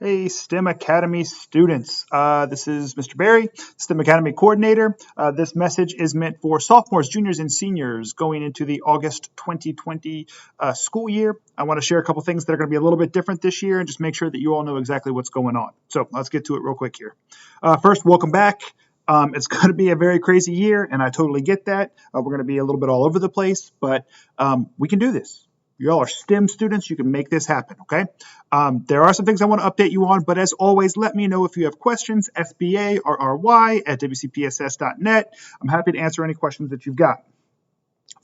Hey, STEM Academy students. This is Mr. Barry, STEM Academy coordinator. This message is meant for sophomores, juniors, and seniors going into the August 2020 school year. I want to share a couple things that are going to be a little bit different this year and just make sure that you all know exactly what's going on. So let's get to it real quick here. First, welcome back. It's going to be a very crazy year, and I totally get that. We're going to be a little bit all over the place, but we can do this. You all are STEM students. You can make this happen, okay? There are some things I want to update you on, but as always, let me know if you have questions, sbarry@wcpss.net. I'm happy to answer any questions that you've got.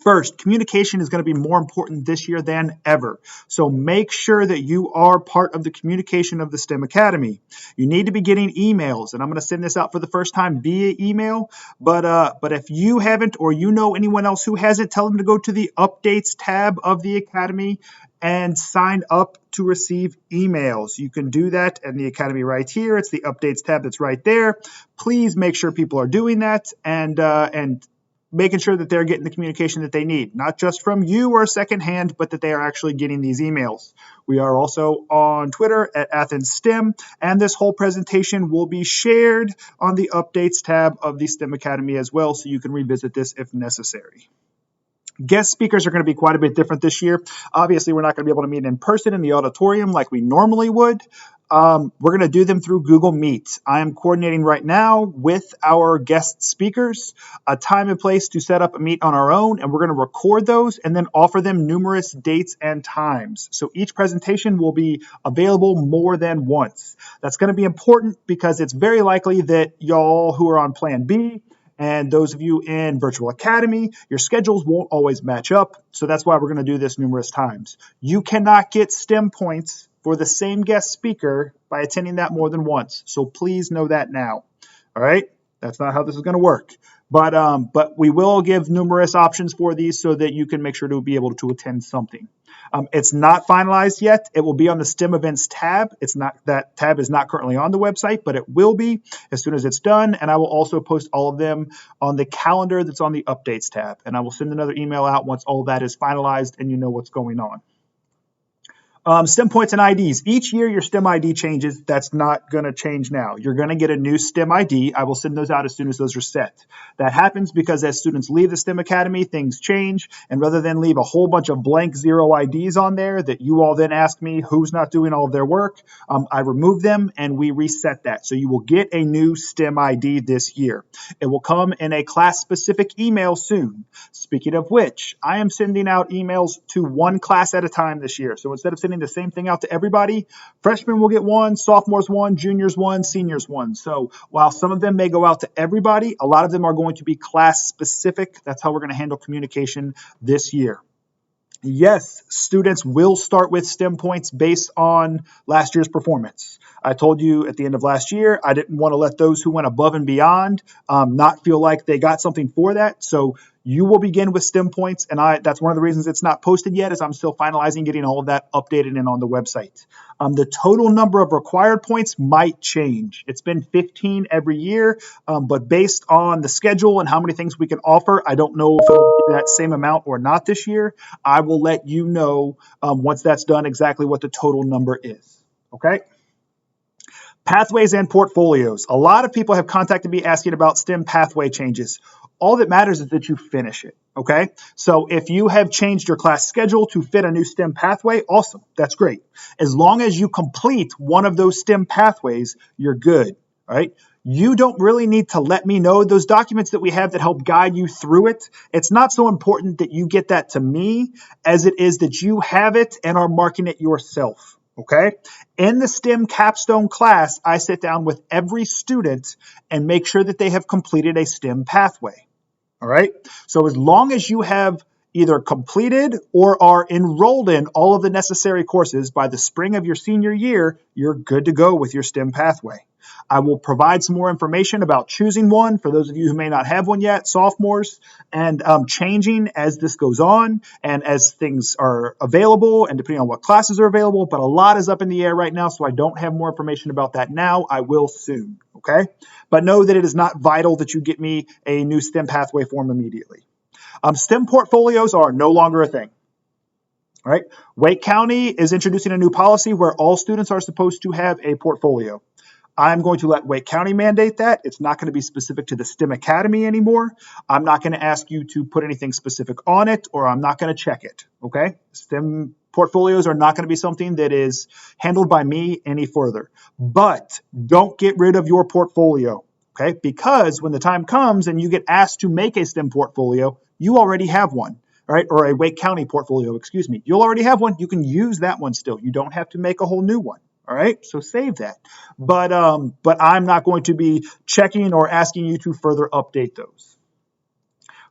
First, communication is going to be more important this year than ever. So make sure that you are part of the communication of the STEM Academy. You need to be getting emails, and I'm going to send this out for the first time via email. But if you haven't or you know anyone else who hasn't, tell them to go to the updates tab of the Academy and sign up to receive emails. You can do that in the Academy right here. It's the updates tab that's right there. Please make sure people are doing that and making sure that they're getting the communication that they need, not just from you or secondhand, but that they are actually getting these emails. We are also on Twitter at Athens STEM, and this whole presentation will be shared on the updates tab of the STEM Academy as well, so you can revisit this if necessary. Guest speakers are going to be quite a bit different this year. Obviously, we're not going to be able to meet in person in the auditorium like we normally would. We're going to do them through Google Meet. I am coordinating right now with our guest speakers a time and place to set up a meet on our own, and we're going to record those and then offer them numerous dates and times. So each presentation will be available more than once. That's going to be important because it's very likely that y'all who are on Plan B and those of you in Virtual Academy, your schedules won't always match up. So that's why we're going to do this numerous times. You cannot get STEM points for the same guest speaker by attending that more than once. So please know that now. All right? That's not how this is going to work. But we will give numerous options for these so that you can make sure to be able to attend something. It's not finalized yet. It will be on the STEM events tab. That tab is not currently on the website, but it will be as soon as it's done. And I will also post all of them on the calendar that's on the updates tab. And I will send another email out once all of that is finalized and you know what's going on. STEM points and IDs. Each year your STEM ID changes. That's not going to change now. You're going to get a new STEM ID. I will send those out as soon as those are set. That happens because as students leave the STEM Academy, things change. And rather than leave a whole bunch of blank zero IDs on there that you all then ask me who's not doing all of their work, I remove them and we reset that. So you will get a new STEM ID this year. It will come in a class-specific email soon. Speaking of which, I am sending out emails to one class at a time this year. So instead of sending the same thing out to everybody, freshmen will get one, sophomores one, juniors one, seniors one. So while some of them may go out to everybody, a lot of them are going to be class specific. That's how we're going to handle communication this year. Yes, students will start with STEM points based on last year's performance. I told you at the end of last year, I didn't want to let those who went above and beyond not feel like they got something for that. So you will begin with STEM points, and that's one of the reasons it's not posted yet is I'm still finalizing getting all of that updated and on the website. The total number of required points might change. It's been 15 every year, but based on the schedule and how many things we can offer, I don't know if it'll be that same amount or not this year. I will let you know once that's done exactly what the total number is. Okay? Pathways and portfolios. A lot of people have contacted me asking about STEM pathway changes. All that matters is that you finish it, okay? So if you have changed your class schedule to fit a new STEM pathway, awesome, that's great. As long as you complete one of those STEM pathways, you're good, all right? You don't really need to let me know those documents that we have that help guide you through it. It's not so important that you get that to me as it is that you have it and are marking it yourself. Okay. In the STEM capstone class, I sit down with every student and make sure that they have completed a STEM pathway. All right. So as long as you have either completed or are enrolled in all of the necessary courses by the spring of your senior year, you're good to go with your STEM pathway. I will provide some more information about choosing one for those of you who may not have one yet, sophomores, and changing as this goes on and as things are available and depending on what classes are available. But a lot is up in the air right now, so I don't have more information about that now. I will soon, okay? But know that it is not vital that you get me a new STEM pathway form immediately. STEM portfolios are no longer a thing. All right. Wake County is introducing a new policy where all students are supposed to have a portfolio. I'm going to let Wake County mandate that. It's not going to be specific to the STEM Academy anymore. I'm not going to ask you to put anything specific on it, or I'm not going to check it. Okay. STEM portfolios are not going to be something that is handled by me any further. But don't get rid of your portfolio. Okay. Because when the time comes and you get asked to make a STEM portfolio, you already have one. All right, or a Wake County portfolio, excuse me. You'll already have one. You can use that one still. You don't have to make a whole new one. All right, so save that. But I'm not going to be checking or asking you to further update those.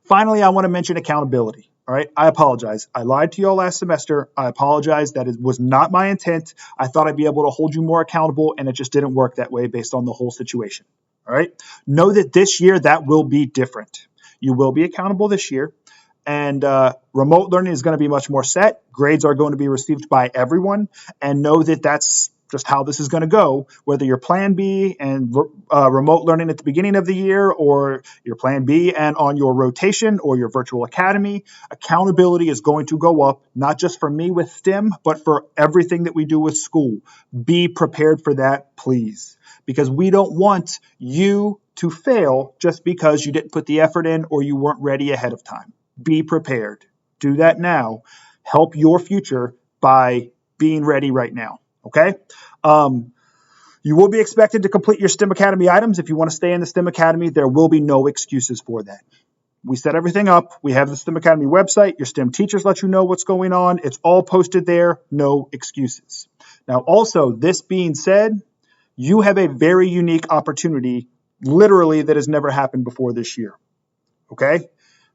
Finally, I want to mention accountability. All right, I apologize. I lied to you all last semester. I apologize. That was not my intent. I thought I'd be able to hold you more accountable, and it just didn't work that way based on the whole situation. All right, know that this year that will be different. You will be accountable this year. And remote learning is going to be much more set. Grades are going to be received by everyone. And know that that's just how this is going to go, whether your plan B and remote learning at the beginning of the year, or your plan B and on your rotation or your virtual academy, accountability is going to go up, not just for me with STEM, but for everything that we do with school. Be prepared for that, please, because we don't want you to fail just because you didn't put the effort in or you weren't ready ahead of time. Be prepared. Do that now. Help your future by being ready right now. Okay? You will be expected to complete your STEM Academy items. If you want to stay in the STEM Academy, there will be no excuses for that. We set everything up. We have the STEM Academy website. Your STEM teachers let you know what's going on. It's all posted there. No excuses. Now, also, this being said, you have a very unique opportunity, literally, that has never happened before this year. Okay?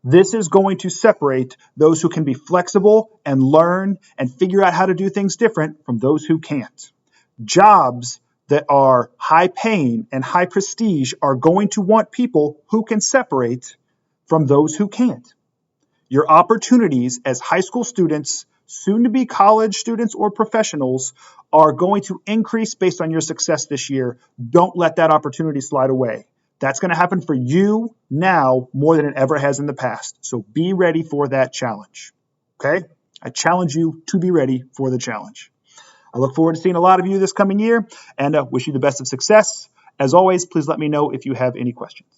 This is going to separate those who can be flexible and learn and figure out how to do things different from those who can't. Jobs that are high paying and high prestige are going to want people who can separate from those who can't. Your opportunities as high school students, soon to be college students or professionals, are going to increase based on your success this year. Don't let that opportunity slide away. That's going to happen for you now more than it ever has in the past. So be ready for that challenge. Okay? I challenge you to be ready for the challenge. I look forward to seeing a lot of you this coming year and wish you the best of success. As always, please let me know if you have any questions.